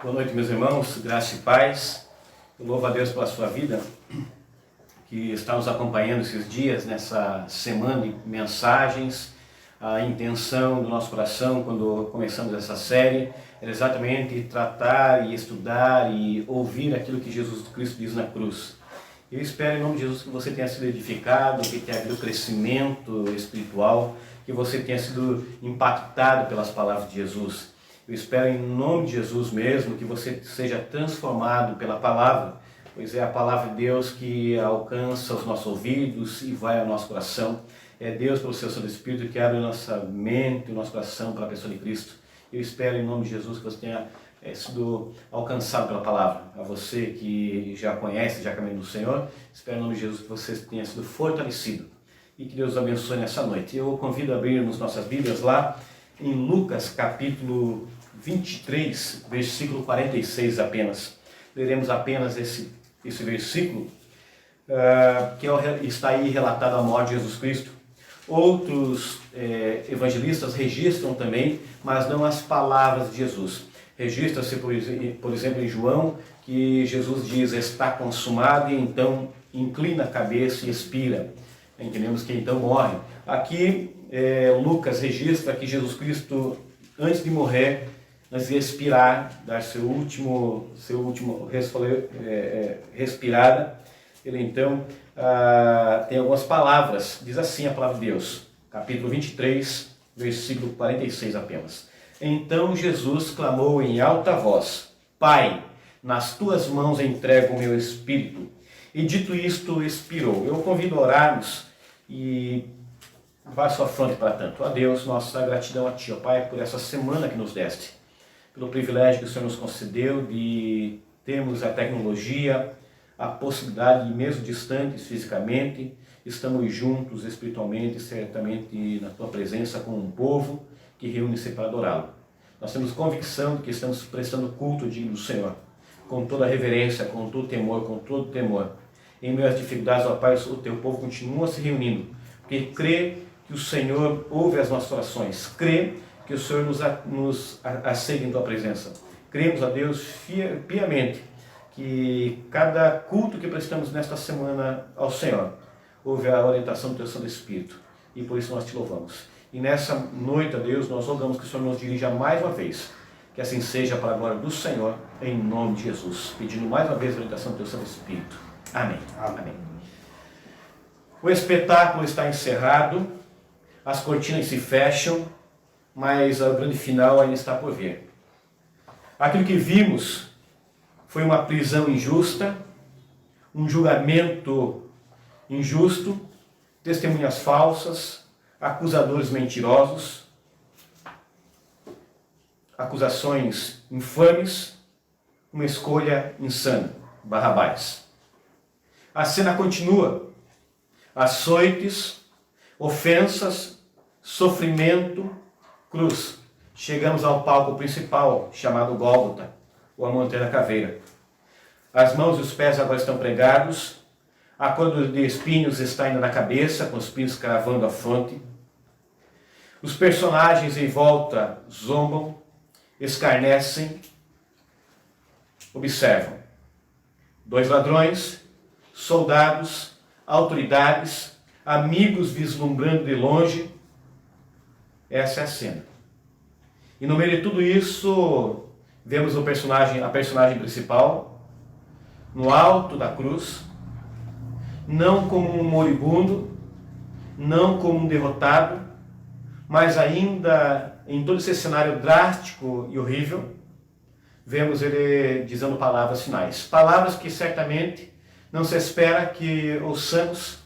Boa noite, meus irmãos, graça e paz. Eu louvo a Deus pela sua vida, que está nos acompanhando esses dias, nessa semana de mensagens. A intenção do nosso coração, quando começamos essa série, era exatamente tratar e estudar e ouvir aquilo que Jesus Cristo diz na cruz. Eu espero, em nome de Jesus, que você tenha sido edificado, que tenha havido crescimento espiritual, que você tenha sido impactado pelas palavras de Jesus. Eu espero, em nome de Jesus mesmo, que você seja transformado pela palavra, pois é a palavra de Deus que alcança os nossos ouvidos e vai ao nosso coração. É Deus, pelo seu Santo Espírito, que abre a nossa mente, o nosso coração para a pessoa de Cristo. Eu espero, em nome de Jesus, que você tenha sido alcançado pela palavra. A você que já conhece, já caminha do Senhor, espero, em nome de Jesus, que você tenha sido fortalecido e que Deus abençoe nessa noite. Eu convido a abrirmos nossas Bíblias lá em Lucas, capítulo 23, versículo 46 apenas. Leremos apenas esse versículo, que está aí relatado a morte de Jesus Cristo. Outros evangelistas registram também, mas não as palavras de Jesus. Registra-se, por exemplo, em João, que Jesus diz, está consumado, e então inclina a cabeça e expira. Entendemos que então morre. Aqui, Lucas registra que Jesus Cristo, antes de morrer, antes de expirar, dar seu último respirada, ele então tem algumas palavras. Diz assim a palavra de Deus, capítulo 23, versículo 46 apenas. Então Jesus clamou em alta voz, Pai, nas tuas mãos entrego o meu espírito. E dito isto, expirou. Eu convido a orarmos e faço a fronte para tanto. A Deus, nossa gratidão a Ti, ó Pai, por essa semana que nos deste, pelo privilégio que o Senhor nos concedeu de termos a tecnologia, a possibilidade, mesmo distantes fisicamente, estamos juntos espiritualmente, certamente na Tua presença com um povo que reúne-se para adorá-lo. Nós temos convicção de que estamos prestando culto digno do Senhor, com toda reverência, com todo temor, com todo temor. Em meio às dificuldades, ó Pai, o Teu povo continua se reunindo, porque crê que o Senhor ouve as nossas orações, crê que o Senhor nos aceita em Tua presença. Cremos a Deus piamente que cada culto que prestamos nesta semana ao Senhor houve a orientação do Teu Santo Espírito, e por isso nós Te louvamos. E nessa noite, a Deus, nós rogamos que o Senhor nos dirija mais uma vez, que assim seja para a glória do Senhor, em nome de Jesus, pedindo mais uma vez a orientação do Teu Santo Espírito. Amém. Amém. O espetáculo está encerrado, as cortinas se fecham, mas o grande final ainda está por vir. Aquilo que vimos foi uma prisão injusta, um julgamento injusto, testemunhas falsas, acusadores mentirosos, acusações infames, uma escolha insana, Barrabás. A cena continua, açoites, ofensas, sofrimento, cruz. Chegamos ao palco principal, chamado Gólgota, ou a Montanha da Caveira. As mãos e os pés agora estão pregados, a coroa de espinhos está ainda na cabeça, com os espinhos cravando a fronte. Os personagens em volta zombam, escarnecem, observam. 2 ladrões, soldados, autoridades, amigos vislumbrando de longe. Essa é a cena. E no meio de tudo isso, vemos a personagem principal, no alto da cruz, não como um moribundo, não como um derrotado, mas ainda em todo esse cenário drástico e horrível, vemos ele dizendo palavras finais. Palavras que certamente não se espera que ouçamos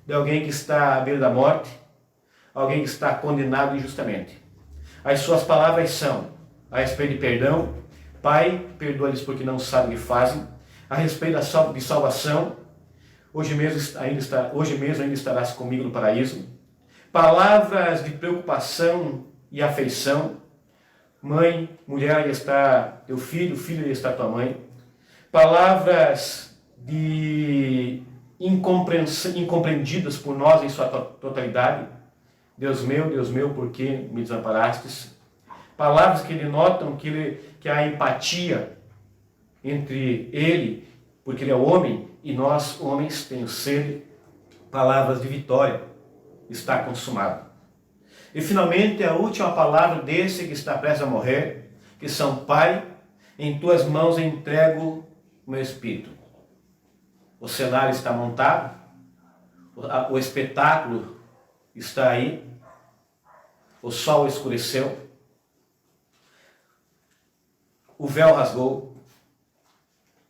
de alguém que está à beira da morte, alguém que está condenado injustamente. As suas palavras são a respeito de perdão, Pai, perdoa-lhes porque não sabem o que fazem, a respeito de salvação, hoje mesmo ainda estarás comigo no paraíso. Palavras de preocupação e afeição, mãe, mulher, aí está teu filho, filho, aí está tua mãe. Palavras de incompreendidas por nós em sua totalidade. Deus meu, por que me desamparastes? Palavras que denotam que há empatia entre ele, porque ele é homem, e nós, homens, temos sede, palavras de vitória, está consumado. E finalmente a última palavra desse que está prestes a morrer, que são: Pai, em tuas mãos entrego o meu espírito. O cenário está montado, o espetáculo está aí, o sol escureceu, o véu rasgou,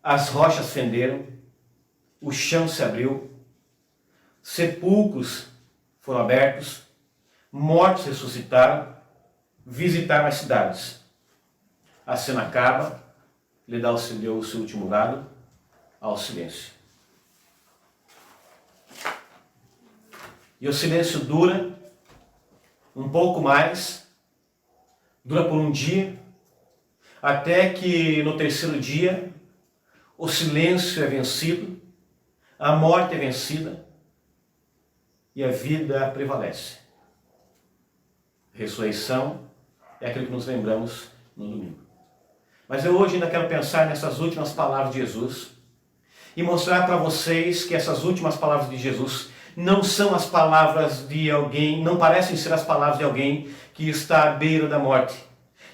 as rochas fenderam, o chão se abriu, sepulcros foram abertos, mortos ressuscitaram, visitaram as cidades. A cena acaba, ele deu o seu último dado ao silêncio. E o silêncio dura um pouco mais, dura por um dia, até que no terceiro dia o silêncio é vencido, a morte é vencida e a vida prevalece. Ressurreição é aquilo que nos lembramos no domingo. Mas eu hoje ainda quero pensar nessas últimas palavras de Jesus e mostrar para vocês que essas últimas palavras de Jesus não são as palavras de alguém, não parecem ser as palavras de alguém que está à beira da morte.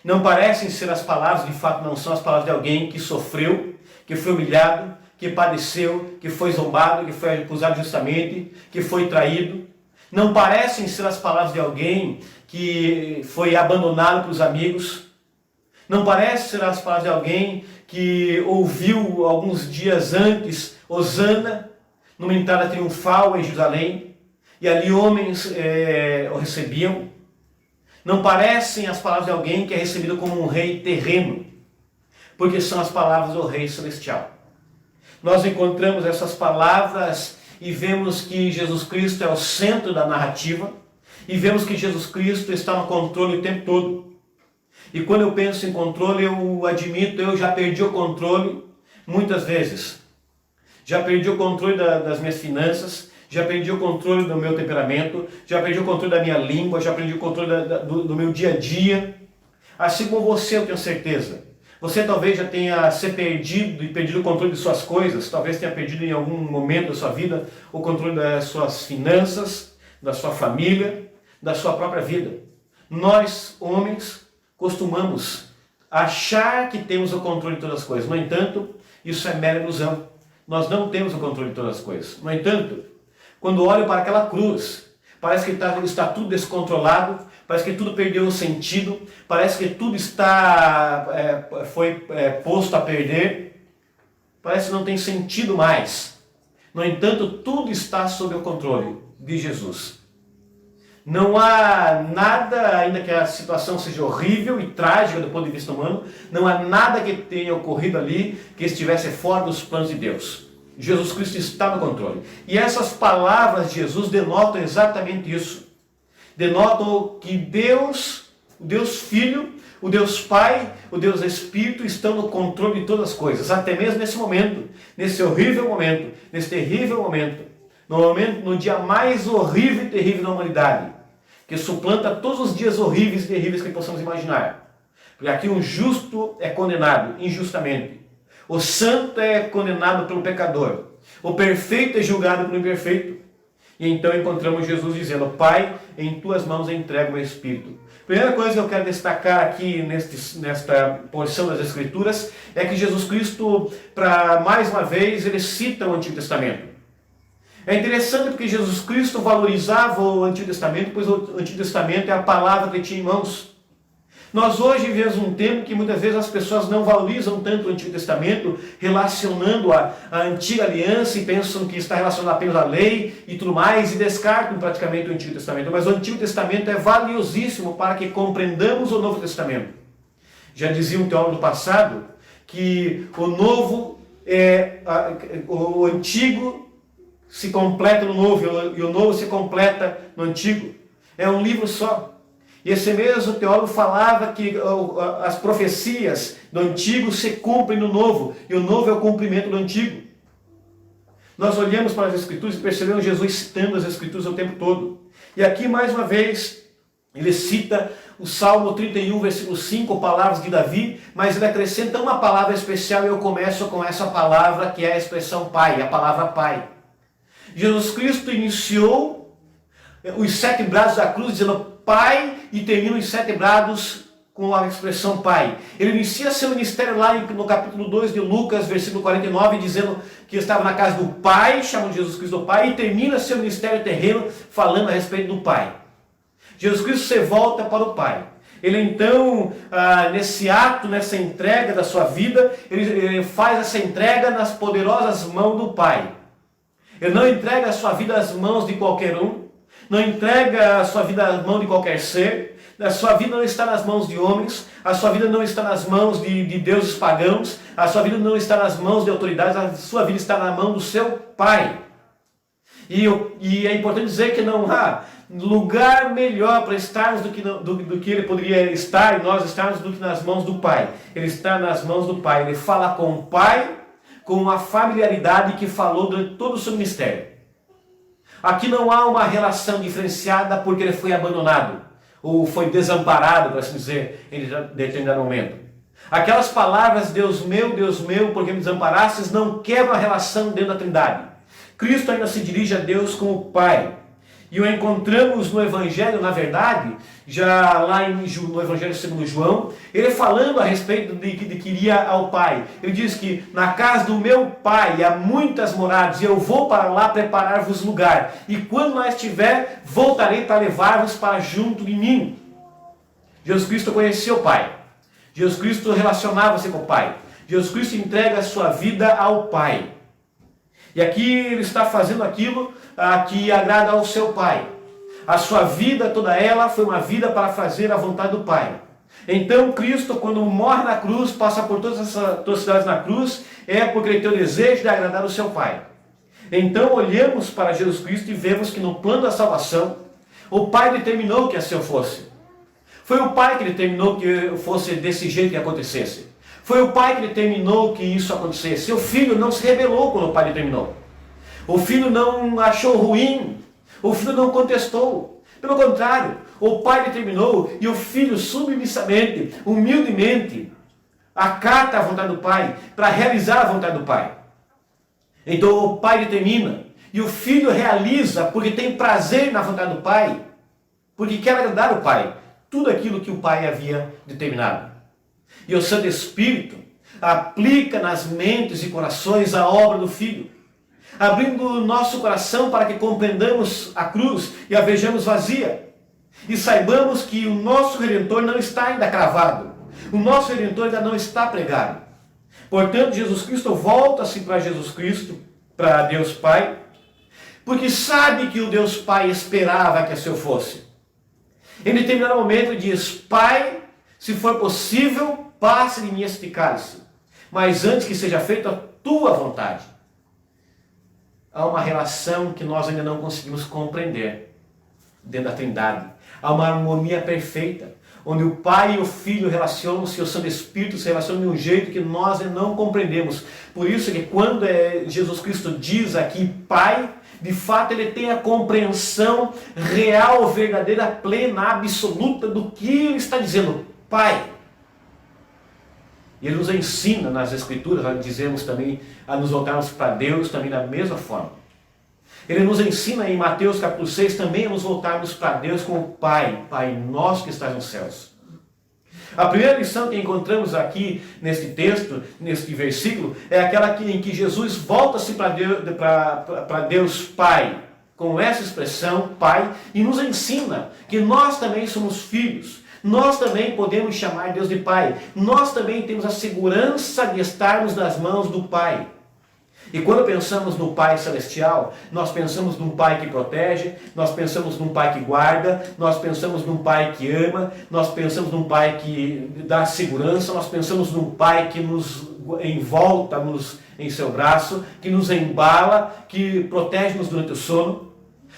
Não parecem ser as palavras, de fato não são as palavras de alguém que sofreu, que foi humilhado, que padeceu, que foi zombado, que foi acusado justamente, que foi traído. Não parecem ser as palavras de alguém que foi abandonado pelos amigos. Não parecem ser as palavras de alguém que ouviu alguns dias antes Hosana, numa entrada triunfal em Jerusalém, e ali homens o recebiam. Não parecem as palavras de alguém que é recebido como um rei terreno, porque são as palavras do rei celestial. Nós encontramos essas palavras e vemos que Jesus Cristo é o centro da narrativa, e vemos que Jesus Cristo está no controle o tempo todo. E quando eu penso em controle, eu admito, eu já perdi o controle muitas vezes. Já perdi o controle das minhas finanças, já perdi o controle do meu temperamento, já perdi o controle da minha língua, já perdi o controle do meu dia a dia. Assim como você, eu tenho certeza. Você talvez já tenha se perdido e perdido o controle de suas coisas, talvez tenha perdido em algum momento da sua vida o controle das suas finanças, da sua família, da sua própria vida. Nós, homens, costumamos achar que temos o controle de todas as coisas. No entanto, isso é mera ilusão. Nós não temos o controle de todas as coisas. No entanto, quando olho para aquela cruz, parece que está tudo descontrolado, parece que tudo perdeu o sentido, parece que tudo foi posto a perder, parece que não tem sentido mais. No entanto, tudo está sob o controle de Jesus. Não há nada, ainda que a situação seja horrível e trágica do ponto de vista humano, não há nada que tenha ocorrido ali que estivesse fora dos planos de Deus. Jesus Cristo está no controle. E essas palavras de Jesus denotam exatamente isso. Denotam que Deus, o Deus Filho, o Deus Pai, o Deus Espírito estão no controle de todas as coisas. Até mesmo nesse momento, nesse horrível momento, nesse terrível momento, no dia mais horrível e terrível da humanidade, que suplanta todos os dias horríveis e terríveis que possamos imaginar. Porque aqui um justo é condenado injustamente. O santo é condenado pelo pecador. O perfeito é julgado pelo imperfeito. E então encontramos Jesus dizendo: Pai, em tuas mãos entrego o meu espírito. Primeira coisa que eu quero destacar aqui nesta porção das Escrituras é que Jesus Cristo, mais uma vez, ele cita o Antigo Testamento. É interessante porque Jesus Cristo valorizava o Antigo Testamento, pois o Antigo Testamento é a palavra que ele tinha em mãos. Nós hoje vivemos um tempo que muitas vezes as pessoas não valorizam tanto o Antigo Testamento, relacionando a Antiga Aliança e pensam que está relacionado apenas à lei e tudo mais, e descartam praticamente o Antigo Testamento. Mas o Antigo Testamento é valiosíssimo para que compreendamos o Novo Testamento. Já dizia um teólogo do passado que o Antigo se completa no Novo e o Novo se completa no Antigo. É um livro só. E esse mesmo teólogo falava que as profecias do Antigo se cumprem no Novo, e o Novo é o cumprimento do Antigo. Nós olhamos para as Escrituras e percebemos Jesus citando as Escrituras o tempo todo. E aqui, mais uma vez, Ele cita o Salmo 31, versículo 5, palavras de Davi, mas ele acrescenta uma palavra especial e eu começo com essa palavra que é a expressão Pai, a palavra Pai. Jesus Cristo iniciou os 7 brados da cruz dizendo Pai e termina os 7 brados com a expressão Pai. Ele inicia seu ministério lá no capítulo 2 de Lucas, versículo 49, dizendo que estava na casa do Pai, chamando Jesus Cristo do Pai, e termina seu ministério terreno falando a respeito do Pai. Jesus Cristo se volta para o Pai. Ele então, nesse ato, nessa entrega da sua vida, ele faz essa entrega nas poderosas mãos do Pai. Ele não entrega a sua vida às mãos de qualquer um, não entrega a sua vida às mãos de qualquer ser, a sua vida não está nas mãos de homens, a sua vida não está nas mãos de deuses pagãos, a sua vida não está nas mãos de autoridades, a sua vida está na mão do seu Pai. E é importante dizer que não há lugar melhor para estarmos do que ele poderia estar e nós estarmos do que nas mãos do Pai. Ele está nas mãos do Pai, ele fala com o Pai, com a familiaridade que falou durante todo o seu ministério. Aqui não há uma relação diferenciada porque ele foi abandonado, ou foi desamparado, por assim dizer, em determinado momento. Aquelas palavras, Deus meu, porque me desamparastes, não quebram a relação dentro da Trindade. Cristo ainda se dirige a Deus como Pai. E o encontramos no Evangelho, na verdade, já lá no Evangelho segundo João, ele falando a respeito de que iria ao Pai. Ele diz que na casa do meu Pai há muitas moradas, e eu vou para lá preparar-vos lugar. E quando lá estiver, voltarei para levar-vos para junto de mim. Jesus Cristo conhecia o Pai. Jesus Cristo relacionava-se com o Pai. Jesus Cristo entrega a sua vida ao Pai. E aqui ele está fazendo aquilo que agrada ao seu Pai. A sua vida, toda ela, foi uma vida para fazer a vontade do Pai. Então Cristo, quando morre na cruz, passa por todas essas atrocidades na cruz, é porque ele tem o desejo de agradar o seu Pai. Então olhamos para Jesus Cristo e vemos que no plano da salvação, o Pai determinou que assim fosse. Foi o Pai que determinou que fosse desse jeito que acontecesse. Foi o Pai que determinou que isso acontecesse. O Filho não se rebelou quando o Pai determinou. O Filho não achou ruim. O Filho não contestou. Pelo contrário, o Pai determinou e o Filho submissamente, humildemente, acata a vontade do Pai para realizar a vontade do Pai. Então o Pai determina e o Filho realiza porque tem prazer na vontade do Pai, porque quer agradar o Pai. Tudo aquilo que o Pai havia determinado. E o Santo Espírito aplica nas mentes e corações a obra do Filho, abrindo o nosso coração para que compreendamos a cruz e a vejamos vazia. E saibamos que o nosso Redentor não está ainda cravado. O nosso Redentor ainda não está pregado. Portanto, Jesus Cristo volta-se para Jesus Cristo, para Deus Pai, porque sabe que o Deus Pai esperava que assim fosse. Em determinado momento ele diz, Pai, se for possível, passe de mim este cálice, mas antes que seja feita a tua vontade. Há uma relação que nós ainda não conseguimos compreender dentro da Trindade. Há uma harmonia perfeita, onde o Pai e o Filho relacionam-se, o Santo Espírito se relacionam de um jeito que nós ainda não compreendemos. Por isso que quando Jesus Cristo diz aqui Pai, de fato ele tem a compreensão real, verdadeira, plena, absoluta do que ele está dizendo. Pai. E ele nos ensina nas Escrituras, a dizemos também, a nos voltarmos para Deus também da mesma forma. Ele nos ensina em Mateus capítulo 6 também a nos voltarmos para Deus como Pai, Pai nosso que estás nos céus. A primeira lição que encontramos aqui neste texto, neste versículo, é aquela em que Jesus volta-se para Deus Pai, com essa expressão Pai, e nos ensina que nós também somos filhos. Nós também podemos chamar Deus de Pai. Nós também temos a segurança de estarmos nas mãos do Pai. E quando pensamos no Pai Celestial, nós pensamos num Pai que protege, nós pensamos num Pai que guarda, nós pensamos num Pai que ama, nós pensamos num Pai que dá segurança, nós pensamos num Pai que nos envolta em seu braço, que nos embala, que protege-nos durante o sono.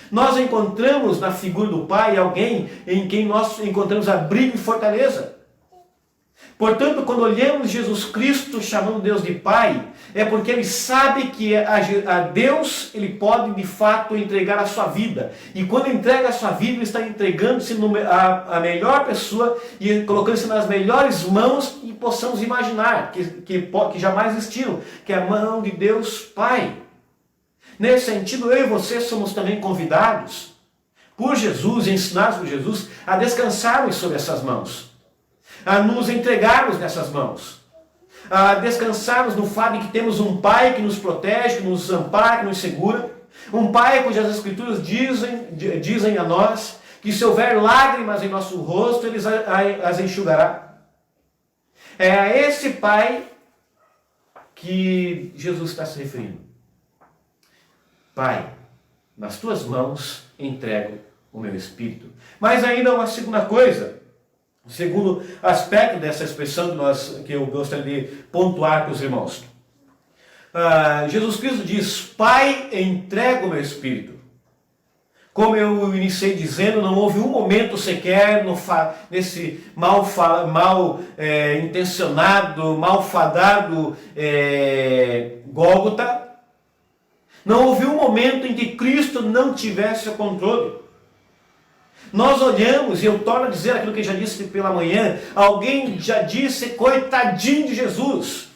Nós encontramos na figura do Pai alguém em quem nós encontramos abrigo e fortaleza. Portanto, quando olhamos Jesus Cristo chamando Deus de Pai, é porque ele sabe que a Deus ele pode de fato entregar a sua vida. E quando entrega a sua vida, ele está entregando-se a melhor pessoa e colocando-se nas melhores mãos que possamos imaginar, que jamais existiram, que é a mão de Deus Pai. Nesse sentido, eu e você somos também convidados por Jesus, ensinados por Jesus, a descansarmos sobre essas mãos, a nos entregarmos nessas mãos, a descansarmos no fato de que temos um Pai que nos protege, que nos ampara, que nos segura, um Pai cujas Escrituras dizem a nós que se houver lágrimas em nosso rosto, Ele as enxugará. É a esse Pai que Jesus está se referindo. Pai, nas tuas mãos entrego o meu espírito. Mas ainda uma segunda coisa, o segundo aspecto dessa expressão que eu gostaria de pontuar com os irmãos. Jesus Cristo diz, Pai, entrego o meu espírito. Como eu iniciei dizendo, não houve um momento sequer nesse intencionado, malfadado Gólgota. Não houve um momento em que Cristo não tivesse o controle. Nós olhamos, e eu torno a dizer aquilo que eu já disse pela manhã, alguém já disse, coitadinho de Jesus.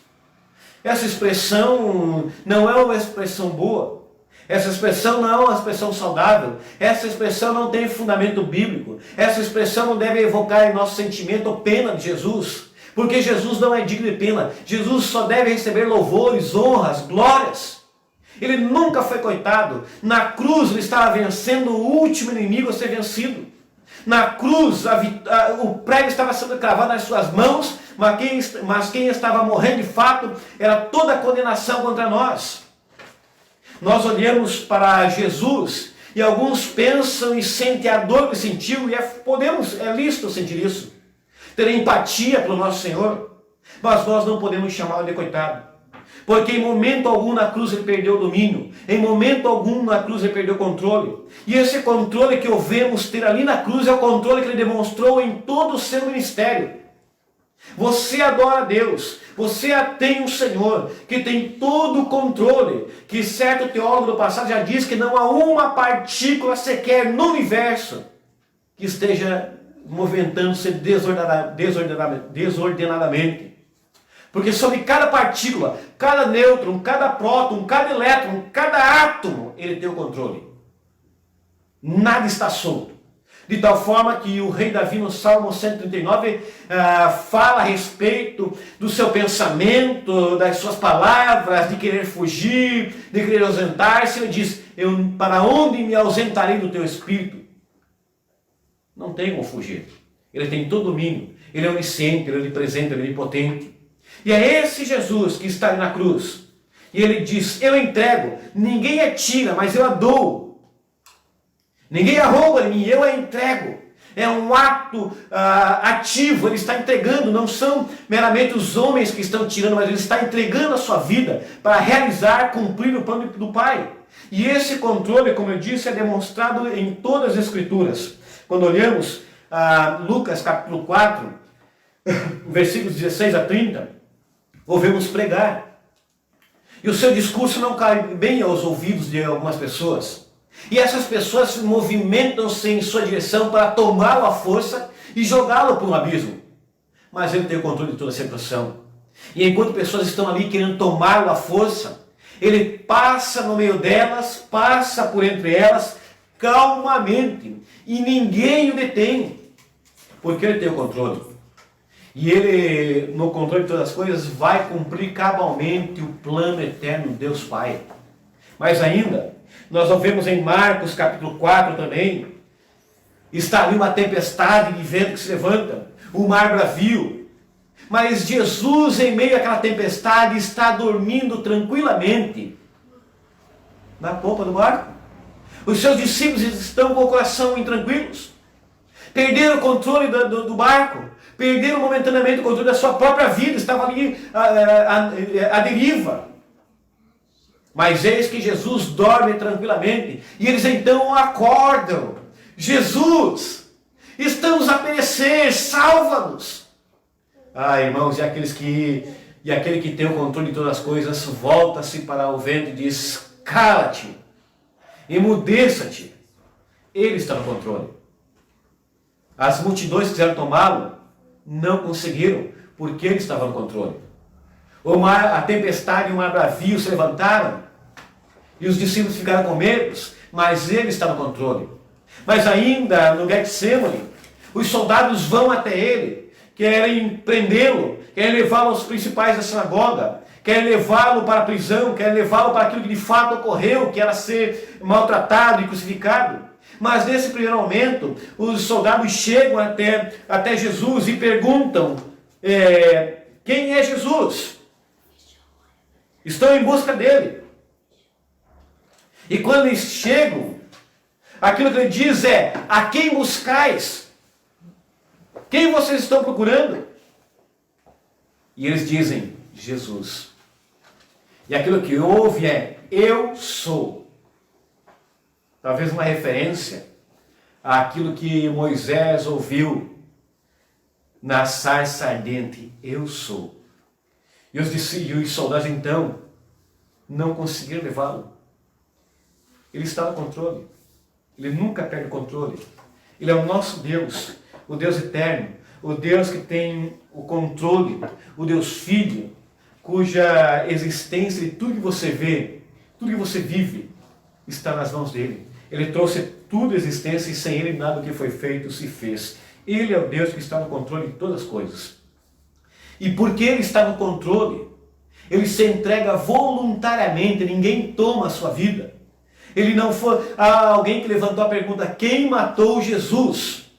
Essa expressão não é uma expressão boa. Essa expressão não é uma expressão saudável. Essa expressão não tem fundamento bíblico. Essa expressão não deve evocar em nosso sentimento a pena de Jesus. Porque Jesus não é digno de pena. Jesus só deve receber louvores, honras, glórias. Ele nunca foi coitado. Na cruz ele estava vencendo o último inimigo a ser vencido. Na cruz o prego estava sendo cravado nas suas mãos, mas quem estava morrendo de fato era toda a condenação contra nós. Nós olhamos para Jesus e alguns pensam e sentem a dor que sentiu, e é lícito sentir isso. Ter empatia pelo nosso Senhor, mas nós não podemos chamá-lo de coitado. Porque em momento algum na cruz ele perdeu o domínio. Em momento algum na cruz ele perdeu o controle. E esse controle que ouvemos ter ali na cruz é o controle que ele demonstrou em todo o seu ministério. Você adora a Deus. Você tem um Senhor que tem todo o controle. Que certo teólogo do passado já diz que não há uma partícula sequer no universo que esteja movimentando-se desordenadamente. Porque sobre cada partícula, cada nêutron, cada próton, cada elétron, cada átomo, ele tem o controle. Nada está solto. De tal forma que o rei Davi no Salmo 139 fala a respeito do seu pensamento, das suas palavras, de querer fugir, de querer ausentar-se. Ele diz, para onde me ausentarei do teu espírito? Não tem como fugir. Ele tem todo o domínio. Ele é onisciente, ele é onipresente, ele é onipotente. E é esse Jesus que está ali na cruz. E ele diz, eu entrego. Ninguém a tira, mas eu a dou. Ninguém a rouba de mim, eu a entrego. É um ato ativo, ele está entregando. Não são meramente os homens que estão tirando, mas ele está entregando a sua vida para realizar, cumprir o plano do Pai. E esse controle, como eu disse, é demonstrado em todas as Escrituras. Quando olhamos Lucas capítulo 4, versículos 16 a 30, ouvimos pregar. E o seu discurso não cai bem aos ouvidos de algumas pessoas. E essas pessoas movimentam-se em sua direção para tomá-lo à força e jogá-lo para um abismo. Mas ele tem o controle de toda a situação. E enquanto pessoas estão ali querendo tomá-lo à força, ele passa no meio delas, passa por entre elas, calmamente. E ninguém o detém. Porque ele tem o controle. E ele, no controle de todas as coisas, vai cumprir cabalmente o plano eterno de Deus Pai. Mas ainda, nós ouvimos em Marcos capítulo 4 também, está ali uma tempestade de vento que se levanta, o mar bravio. Mas Jesus, em meio àquela tempestade, está dormindo tranquilamente na polpa do barco. Os seus discípulos estão com o coração intranquilos. Perderam o controle do barco. Perderam momentaneamente o controle da sua própria vida. Estava ali à deriva. Mas eis que Jesus dorme tranquilamente. E eles então acordam. Jesus, estamos a perecer, salva-nos. Ah, irmãos, e aquele que tem o controle de todas as coisas volta-se para o vento e diz: cala-te, emudeça-te. Ele está no controle. As multidões quiseram tomá-lo, não conseguiram, porque ele estava no controle. A tempestade e o mar bravio se levantaram, e os discípulos ficaram com medo, mas ele está no controle. Mas ainda no Getsemane, os soldados vão até ele, querem prendê-lo, querem levá-lo aos principais da sinagoga, querem levá-lo para a prisão, querem levá-lo para aquilo que de fato ocorreu, que era ser maltratado e crucificado. Mas nesse primeiro momento, os soldados chegam até Jesus e perguntam: quem é Jesus? Estão em busca dele. E quando eles chegam, aquilo que ele diz é: a quem buscais? Quem vocês estão procurando? E eles dizem: Jesus. E aquilo que ouve é: eu sou. Talvez uma referência àquilo que Moisés ouviu na sarça ardente: eu sou. E os soldados então não conseguiram levá-lo. Ele está no controle. Ele nunca perde o controle. Ele é o nosso Deus, o Deus eterno, o Deus que tem o controle, o Deus Filho, cuja existência e tudo que você vê, tudo que você vive, está nas mãos dele. Ele trouxe tudo à existência e sem ele nada do que foi feito se fez. Ele é o Deus que está no controle de todas as coisas. E porque ele está no controle, ele se entrega voluntariamente, ninguém toma a sua vida. Ele não foi alguém que levantou a pergunta: quem matou Jesus?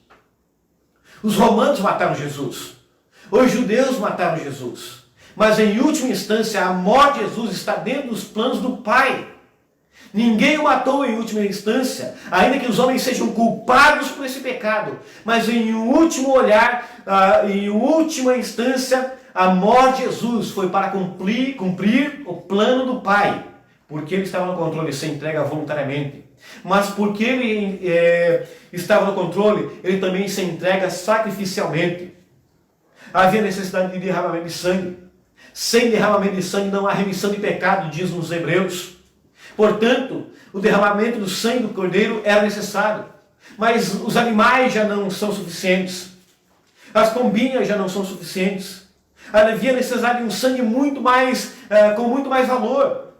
Os romanos mataram Jesus. Os judeus mataram Jesus. Mas em última instância, a morte de Jesus está dentro dos planos do Pai. Ninguém o matou em última instância, ainda que os homens sejam culpados por esse pecado. Mas em um último olhar, em última instância, a morte de Jesus foi para cumprir o plano do Pai. Porque ele estava no controle, ele se entrega voluntariamente. Mas porque ele estava no controle, ele também se entrega sacrificialmente. Havia necessidade de derramamento de sangue. Sem derramamento de sangue não há remissão de pecado, diz nos Hebreus. Portanto, o derramamento do sangue do cordeiro era necessário. Mas os animais já não são suficientes. As pombinhas já não são suficientes. Havia necessidade de um sangue com muito mais valor.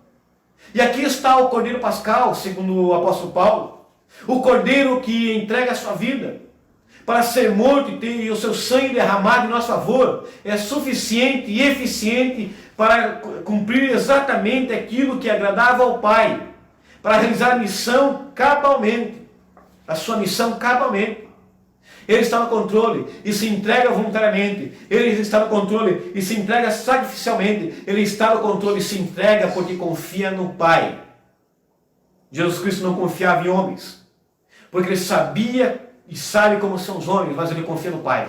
E aqui está o cordeiro pascal, segundo o apóstolo Paulo. O cordeiro que entrega a sua vida para ser morto e ter o seu sangue derramado em nosso favor. É suficiente e eficiente para cumprir exatamente aquilo que agradava ao Pai, para realizar a missão cabalmente, a sua missão cabalmente. Ele está no controle e se entrega voluntariamente. Ele está no controle e se entrega sacrificialmente. Ele está no controle e se entrega porque confia no Pai. Jesus Cristo não confiava em homens, porque ele sabia e sabe como são os homens, mas ele confia no Pai.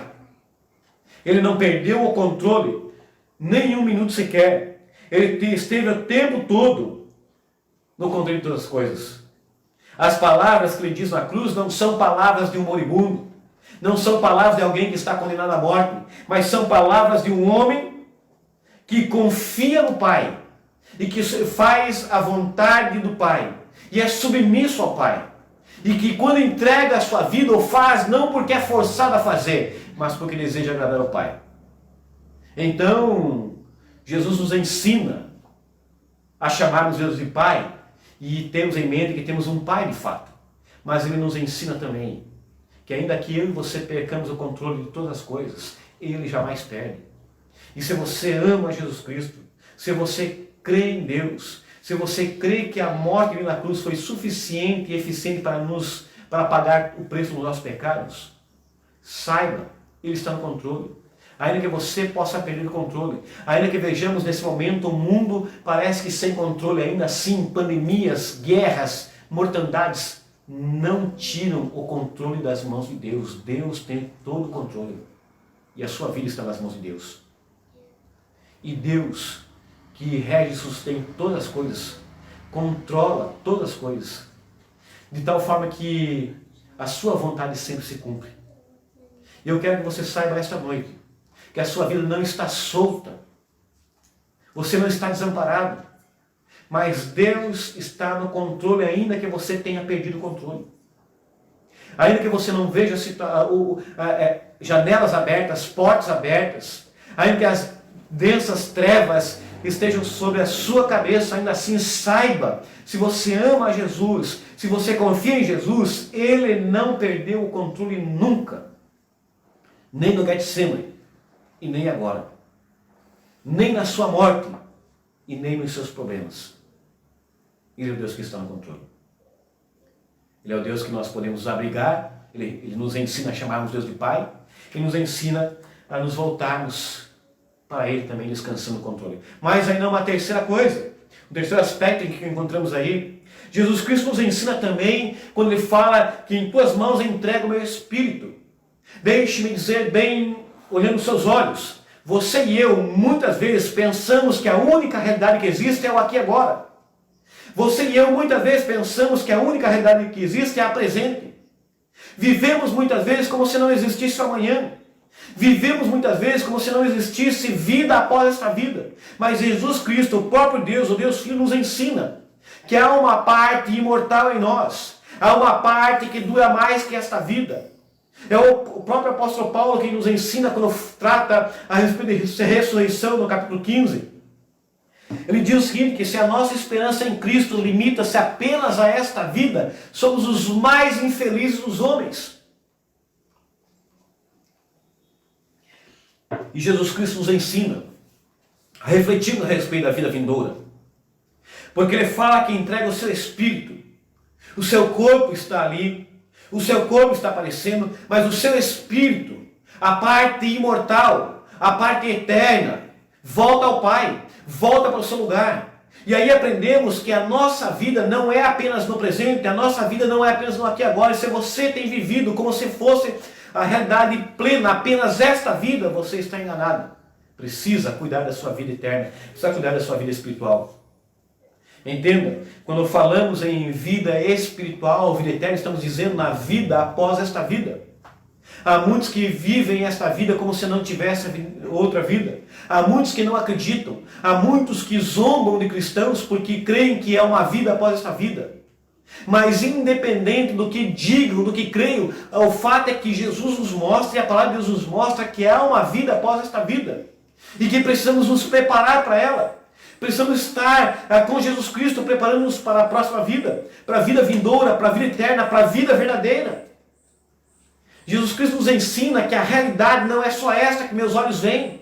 Ele não perdeu o controle nem um minuto sequer. Ele esteve o tempo todo no controle de todas as coisas. As palavras que ele diz na cruz não são palavras de um moribundo, não são palavras de alguém que está condenado à morte, mas são palavras de um homem que confia no Pai e que faz a vontade do Pai e é submisso ao Pai. E que quando entrega a sua vida, o faz não porque é forçado a fazer, mas porque deseja agradar ao Pai. Então, Jesus nos ensina a chamarmos Deus de Pai e temos em mente que temos um Pai de fato. Mas Ele nos ensina também que ainda que eu e você percamos o controle de todas as coisas, Ele jamais perde. E se você ama Jesus Cristo, se você crê em Deus, se você crê que a morte dele na cruz foi suficiente e eficiente para pagar o preço dos nossos pecados, saiba, Ele está no controle. Ainda que você possa perder o controle, ainda que vejamos nesse momento o mundo parece que sem controle, ainda assim pandemias, guerras, mortandades, não tiram o controle das mãos de Deus. Deus tem todo o controle e a sua vida está nas mãos de Deus. E Deus, que rege e sustenta todas as coisas, controla todas as coisas, de tal forma que a sua vontade sempre se cumpre. Eu quero que você saiba esta noite que a sua vida não está solta. Você não está desamparado. Mas Deus está no controle, ainda que você tenha perdido o controle. Ainda que você não veja janelas abertas, portas abertas, ainda que as densas trevas estejam sobre a sua cabeça, ainda assim saiba, se você ama a Jesus, se você confia em Jesus, Ele não perdeu o controle nunca. Nem no Getsemane, e nem agora. Nem na sua morte, e nem nos seus problemas. Ele é o Deus que está no controle. Ele é o Deus que nós podemos abrigar. Ele nos ensina a chamarmos Deus de Pai. Ele nos ensina a nos voltarmos para Ele também, descansando no controle. Mas ainda uma terceira coisa, o terceiro aspecto que encontramos aí, Jesus Cristo nos ensina também, quando Ele fala que em Tuas mãos eu entrego o meu Espírito. Deixe-me dizer bem, olhando nos seus olhos, você e eu, muitas vezes, pensamos que a única realidade que existe é o aqui e agora. Você e eu, muitas vezes, pensamos que a única realidade que existe é a presente. Vivemos muitas vezes como se não existisse o amanhã. Vivemos muitas vezes como se não existisse vida após esta vida. Mas Jesus Cristo, o próprio Deus, o Deus Filho, nos ensina que há uma parte imortal em nós. Há uma parte que dura mais que esta vida. É o próprio apóstolo Paulo que nos ensina quando trata a respeito de ressurreição no capítulo 15. Ele diz o seguinte, que se a nossa esperança em Cristo limita-se apenas a esta vida, somos os mais infelizes dos homens. E Jesus Cristo nos ensina a refletir a respeito da vida vindoura. Porque Ele fala que entrega o seu espírito. O seu corpo está ali, o seu corpo está aparecendo, mas o seu espírito, a parte imortal, a parte eterna, volta ao Pai, volta para o seu lugar. E aí aprendemos que a nossa vida não é apenas no presente, a nossa vida não é apenas no aqui e agora. E se você tem vivido como se fosse a realidade plena, apenas esta vida, você está enganado. Precisa cuidar da sua vida eterna, precisa cuidar da sua vida espiritual. Entenda, quando falamos em vida espiritual, vida eterna, estamos dizendo na vida após esta vida. Há muitos que vivem esta vida como se não tivesse outra vida. Há muitos que não acreditam. Há muitos que zombam de cristãos porque creem que é uma vida após esta vida. Mas independente do que digam, do que creiam, o fato é que Jesus nos mostra, e a palavra de Deus nos mostra que há uma vida após esta vida. E que precisamos nos preparar para ela. Precisamos estar com Jesus Cristo, preparando-nos para a próxima vida, para a vida vindoura, para a vida eterna, para a vida verdadeira. Jesus Cristo nos ensina que a realidade não é só esta que meus olhos veem,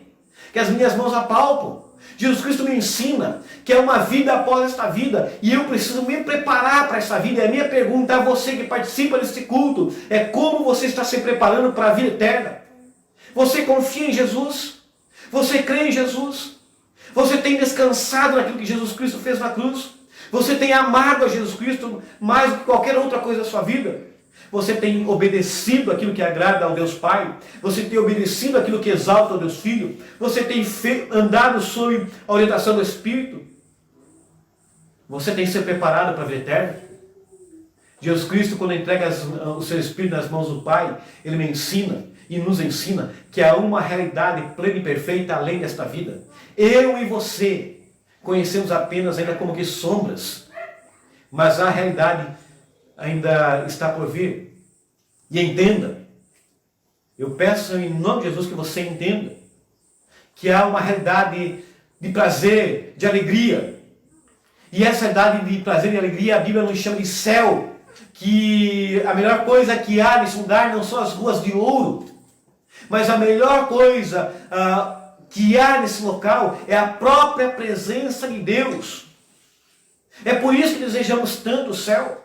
que as minhas mãos apalpam. Jesus Cristo me ensina que é uma vida após esta vida, e eu preciso me preparar para essa vida. E a minha pergunta a você que participa deste culto é: como você está se preparando para a vida eterna? Você confia em Jesus? Você crê em Jesus? Você tem descansado naquilo que Jesus Cristo fez na cruz? Você tem amado a Jesus Cristo mais do que qualquer outra coisa da sua vida? Você tem obedecido aquilo que agrada ao Deus Pai? Você tem obedecido aquilo que exalta ao Deus Filho? Você tem andado sob a orientação do Espírito? Você tem se preparado para a vida eterna? Jesus Cristo, quando entrega o seu Espírito nas mãos do Pai, Ele me ensina e nos ensina que há uma realidade plena e perfeita além desta vida. Eu e você conhecemos apenas ainda como que sombras, mas a realidade ainda está por vir. E entenda, eu peço em nome de Jesus que você entenda que há uma realidade de prazer, de alegria. E essa realidade de prazer e alegria a Bíblia nos chama de céu, que a melhor coisa que há nesse lugar não são as ruas de ouro, mas a melhor coisa que há nesse local é a própria presença de Deus. É por isso que desejamos tanto o céu.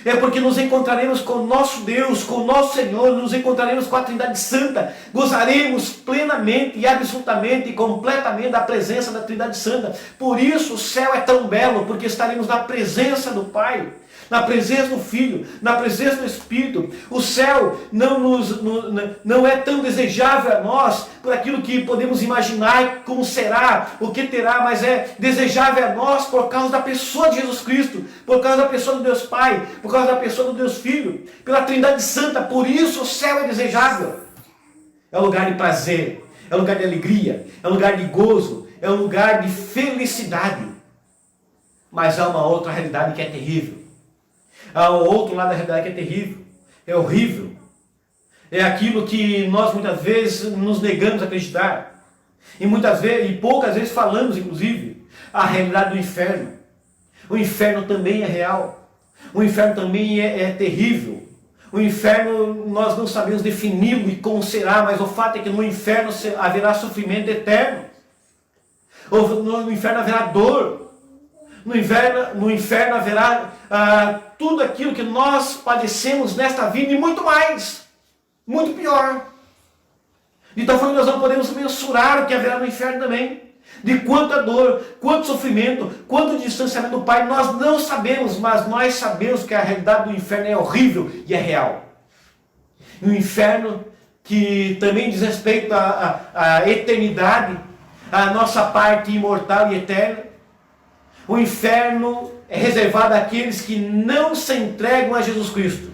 É porque nos encontraremos com o nosso Deus, com o nosso Senhor, nos encontraremos com a Trindade Santa, gozaremos plenamente e absolutamente e completamente da presença da Trindade Santa. Por isso o céu é tão belo, porque estaremos na presença do Pai, na presença do Filho, na presença do Espírito. O céu não é tão desejável a nós por aquilo que podemos imaginar como será, o que terá, mas é desejável a nós por causa da pessoa de Jesus Cristo, por causa da pessoa do Deus Pai, por causa da pessoa do Deus Filho, pela Trindade Santa. Por isso o céu é desejável. É um lugar de prazer, é um lugar de alegria, é um lugar de gozo, é um lugar de felicidade. Mas há uma outra realidade que é terrível. Há um outro lado da realidade que é terrível, é horrível. É aquilo que nós muitas vezes nos negamos a acreditar. E poucas vezes falamos, inclusive, a realidade do inferno. O inferno também é real. O inferno também é terrível. O inferno nós não sabemos defini-lo e como será, mas o fato é que no inferno haverá sofrimento eterno. No inferno haverá dor. No inferno haverá tudo aquilo que nós padecemos nesta vida e muito mais. Muito pior. De tal forma que nós não podemos mensurar o que haverá no inferno também. De quanta dor, quanto sofrimento, quanto distanciamento do Pai, nós não sabemos, mas nós sabemos que a realidade do inferno é horrível e é real. E o inferno que também diz respeito à eternidade, à nossa parte imortal e eterna. O inferno é reservado àqueles que não se entregam a Jesus Cristo,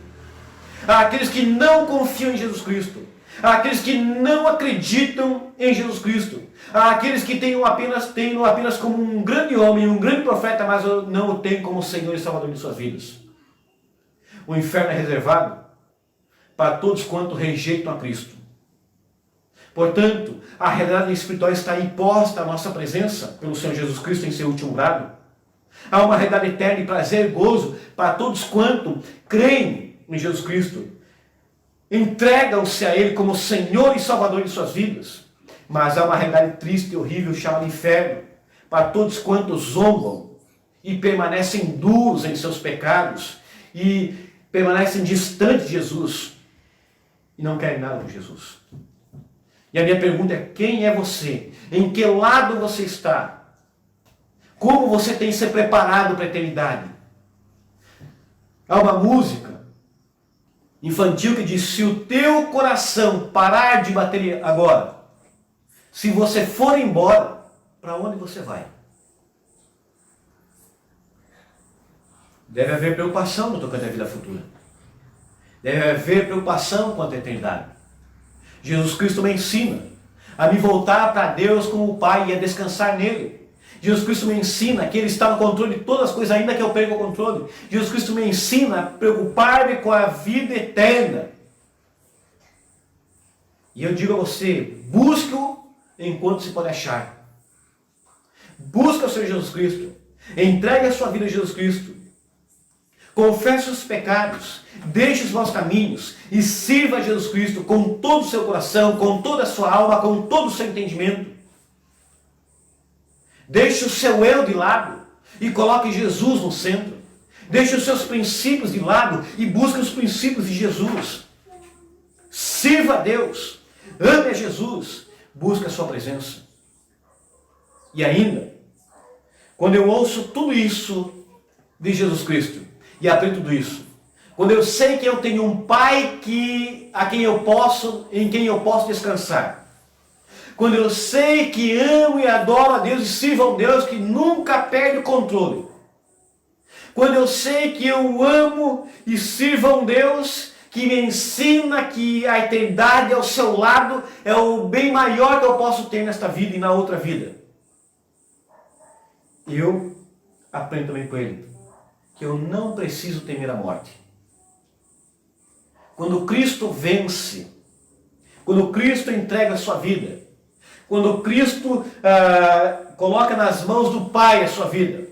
àqueles que não confiam em Jesus Cristo, àqueles que não acreditam em Jesus Cristo, àqueles que têm-no apenas como um grande homem, um grande profeta, mas não o têm como Senhor e Salvador de suas vidas. O inferno é reservado para todos quanto rejeitam a Cristo. Portanto, a realidade espiritual está imposta à nossa presença pelo Senhor Jesus Cristo em seu último grado. Há uma realidade eterna de prazer e gozo para todos quanto creem em Jesus Cristo. Entregam-se a Ele como Senhor e Salvador de suas vidas. Mas há uma realidade triste e horrível chamada inferno para todos quantos zombam e permanecem duros em seus pecados e permanecem distantes de Jesus e não querem nada com Jesus. E a minha pergunta é: quem é você? Em que lado você está? Como você tem se preparado para a eternidade? Há uma música infantil que diz: se o teu coração parar de bater agora, se você for embora, para onde você vai? Deve haver preocupação no tocante à vida futura. Deve haver preocupação quanto à eternidade. Jesus Cristo me ensina a me voltar para Deus como o Pai e a descansar nele. Jesus Cristo me ensina que Ele está no controle de todas as coisas, ainda que eu perca o controle. Jesus Cristo me ensina a preocupar-me com a vida eterna. E eu digo a você: busque-o enquanto se pode achar. Busque o Senhor Jesus Cristo. Entregue a sua vida a Jesus Cristo. Confesse os pecados. Deixe os maus caminhos. E sirva a Jesus Cristo com todo o seu coração, com toda a sua alma, com todo o seu entendimento. Deixe o seu eu de lado e coloque Jesus no centro. Deixe os seus princípios de lado e busque os princípios de Jesus. Sirva a Deus. Ame a Jesus. Busque a sua presença. E ainda, quando eu ouço tudo isso de Jesus Cristo e aprendo tudo isso, quando eu sei que eu tenho um Pai em quem eu posso descansar, quando eu sei que amo e adoro a Deus e sirvo a um Deus que nunca perde o controle, quando eu sei que eu amo e sirvo a um Deus que me ensina que a eternidade ao seu lado é o bem maior que eu posso ter nesta vida e na outra vida, eu aprendo também com Ele que eu não preciso temer a morte. Quando Cristo vence, quando Cristo entrega a sua vida, quando Cristo coloca nas mãos do Pai a sua vida,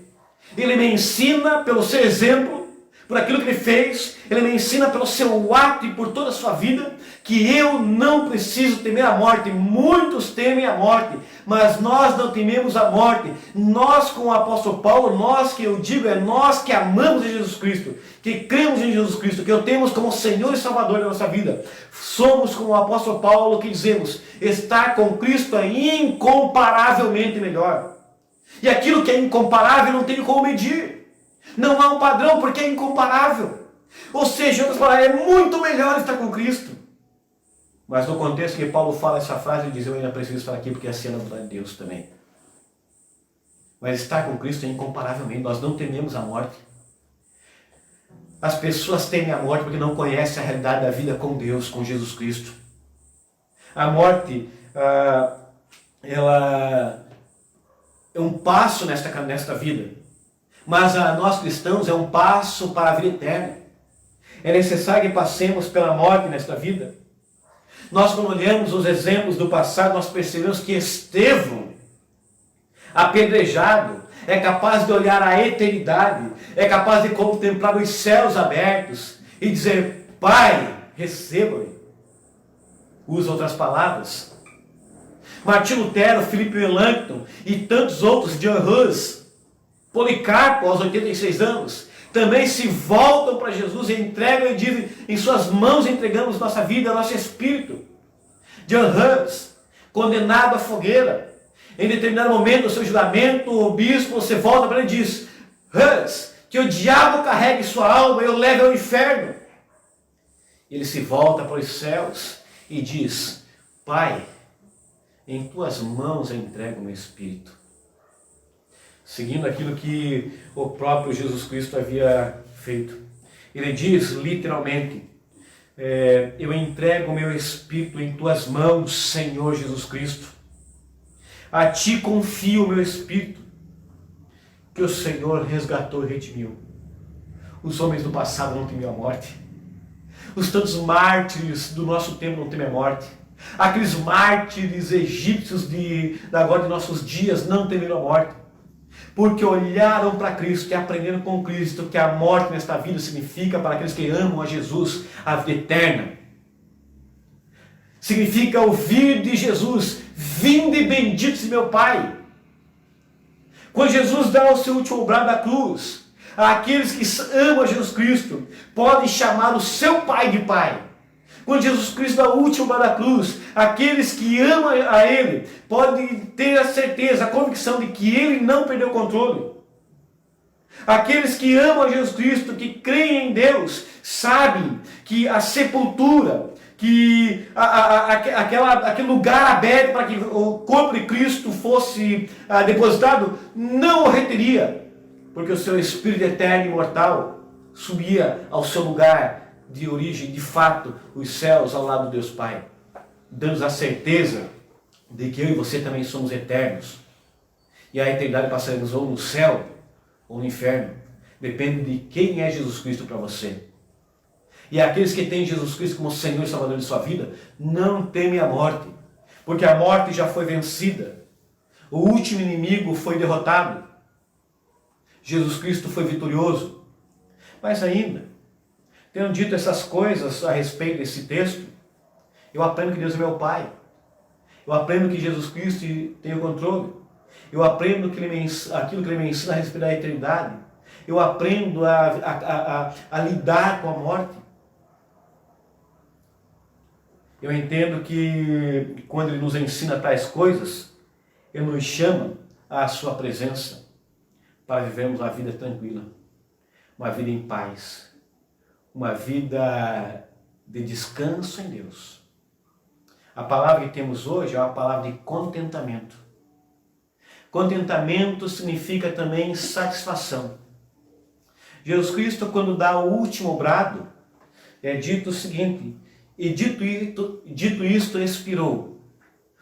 Ele me ensina pelo seu exemplo, por aquilo que Ele fez, Ele me ensina pelo seu ato e por toda a sua vida, que eu não preciso temer a morte. Muitos temem a morte, mas nós não tememos a morte. Nós, com o apóstolo Paulo, nós que amamos Jesus Cristo, que cremos em Jesus Cristo, que o temos como Senhor e Salvador da nossa vida, somos como o apóstolo Paulo que dizemos: estar com Cristo é incomparavelmente melhor. E aquilo que é incomparável não tem como medir. Não há um padrão porque é incomparável. Ou seja, em outras palavras, é muito melhor estar com Cristo. Mas no contexto que Paulo fala essa frase, ele diz: eu ainda preciso estar aqui porque assim é a vontade de Deus também. Mas estar com Cristo é incomparavelmente. Nós não tememos a morte. As pessoas temem a morte porque não conhecem a realidade da vida com Deus, com Jesus Cristo. A morte ela é um passo nesta vida. Mas a nós cristãos é um passo para a vida eterna. É necessário que passemos pela morte nesta vida. Nós, quando olhamos os exemplos do passado, nós percebemos que Estevão, apedrejado, é capaz de olhar a eternidade, é capaz de contemplar os céus abertos e dizer: Pai, receba-me. Usa outras palavras. Martim Lutero, Philip Melanchthon e tantos outros, John Hus, Policarpo, aos 86 anos, também se voltam para Jesus e entregam e dizem: em suas mãos entregamos nossa vida, nosso espírito. John Hus, condenado à fogueira, em determinado momento do seu juramento, o bispo se volta para ele e diz: Hus, que o diabo carregue sua alma e o leve ao inferno. Ele se volta para os céus e diz: Pai, em tuas mãos eu entrego o meu espírito. Seguindo aquilo que o próprio Jesus Cristo havia feito. Ele diz literalmente: eu entrego o meu espírito em tuas mãos, Senhor Jesus Cristo. A ti confio o meu espírito, que o Senhor resgatou e redimiu. Os homens do passado não temiam a morte. Os tantos mártires do nosso tempo não temem a morte. Aqueles mártires egípcios agora de nossos dias não temeram a morte. Porque olharam para Cristo e aprenderam com Cristo que a morte nesta vida significa, para aqueles que amam a Jesus, a vida eterna. Significa ouvir de Jesus: vinde benditos de meu Pai. Quando Jesus dá o seu último brado à cruz, aqueles que amam a Jesus Cristo podem chamar o seu Pai de Pai. Quando Jesus Cristo dá o último brado à cruz, aqueles que amam a Ele podem ter a certeza, a convicção de que Ele não perdeu o controle. Aqueles que amam a Jesus Cristo, que creem em Deus, sabem que a sepultura, que aquele lugar aberto para que o corpo de Cristo fosse depositado, não o reteria, porque o seu Espírito eterno e imortal subia ao seu lugar de origem, de fato, os céus ao lado de Deus Pai, dando-nos a certeza de que eu e você também somos eternos. E a eternidade passaremos ou no céu ou no inferno. Depende de quem é Jesus Cristo para você. E aqueles que têm Jesus Cristo como Senhor e Salvador de sua vida, não temem a morte, porque a morte já foi vencida. O último inimigo foi derrotado. Jesus Cristo foi vitorioso. Mas ainda, tendo dito essas coisas a respeito desse texto, eu aprendo que Deus é meu Pai. Eu aprendo que Jesus Cristo tem o controle. Eu aprendo aquilo que Ele me ensina a respeito da eternidade. Eu aprendo a lidar com a morte. Eu entendo que quando Ele nos ensina tais coisas, Ele nos chama à sua presença para vivermos uma vida tranquila, uma vida em paz, uma vida de descanso em Deus. A palavra que temos hoje é uma palavra de contentamento. Contentamento significa também satisfação. Jesus Cristo, quando dá o último brado, é dito o seguinte: e dito isto, expirou.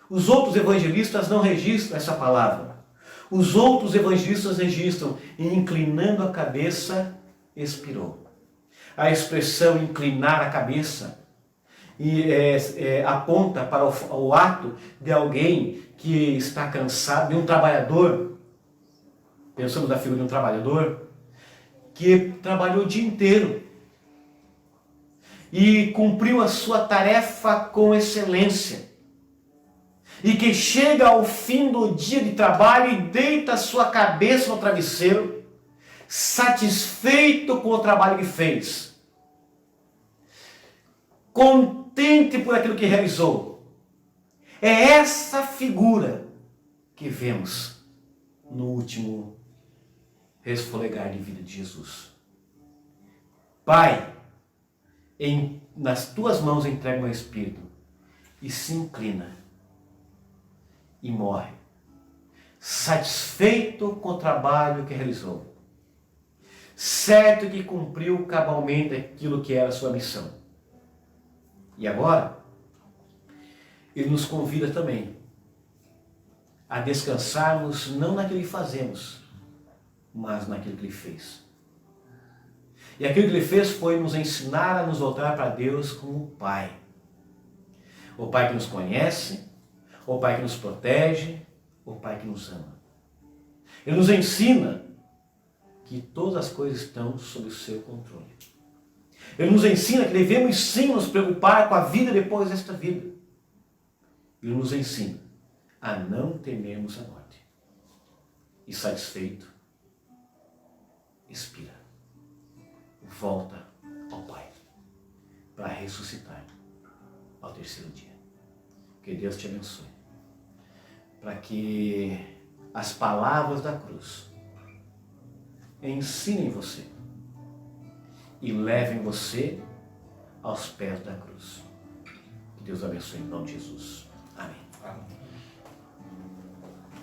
Os outros evangelistas não registram essa palavra. Os outros evangelistas registram: e inclinando a cabeça, expirou. A expressão inclinar a cabeça aponta para o ato de alguém que está cansado, de um trabalhador. Pensamos na figura de um trabalhador que trabalhou o dia inteiro e cumpriu a sua tarefa com excelência, e que chega ao fim do dia de trabalho e deita a sua cabeça no travesseiro, satisfeito com o trabalho que fez, contente por aquilo que realizou. É essa figura que vemos no último resfolegar de vida de Jesus. Pai, nas tuas mãos entrego meu espírito, e se inclina e morre, satisfeito com o trabalho que realizou, certo que cumpriu cabalmente aquilo que era a sua missão. E agora, Ele nos convida também a descansarmos não naquilo que fazemos, mas naquilo que Ele fez. E aquilo que Ele fez foi nos ensinar a nos voltar para Deus como o Pai. O Pai que nos conhece, o Pai que nos protege, o Pai que nos ama. Ele nos ensina que todas as coisas estão sob o seu controle. Ele nos ensina que devemos sim nos preocupar com a vida depois desta vida. Ele nos ensina a não temermos a morte. E satisfeito, expira. Volta ao Pai para ressuscitar ao terceiro dia. Que Deus te abençoe. Para que as palavras da cruz ensinem você e levem você aos pés da cruz. Que Deus abençoe em nome de Jesus. Amém. Amém.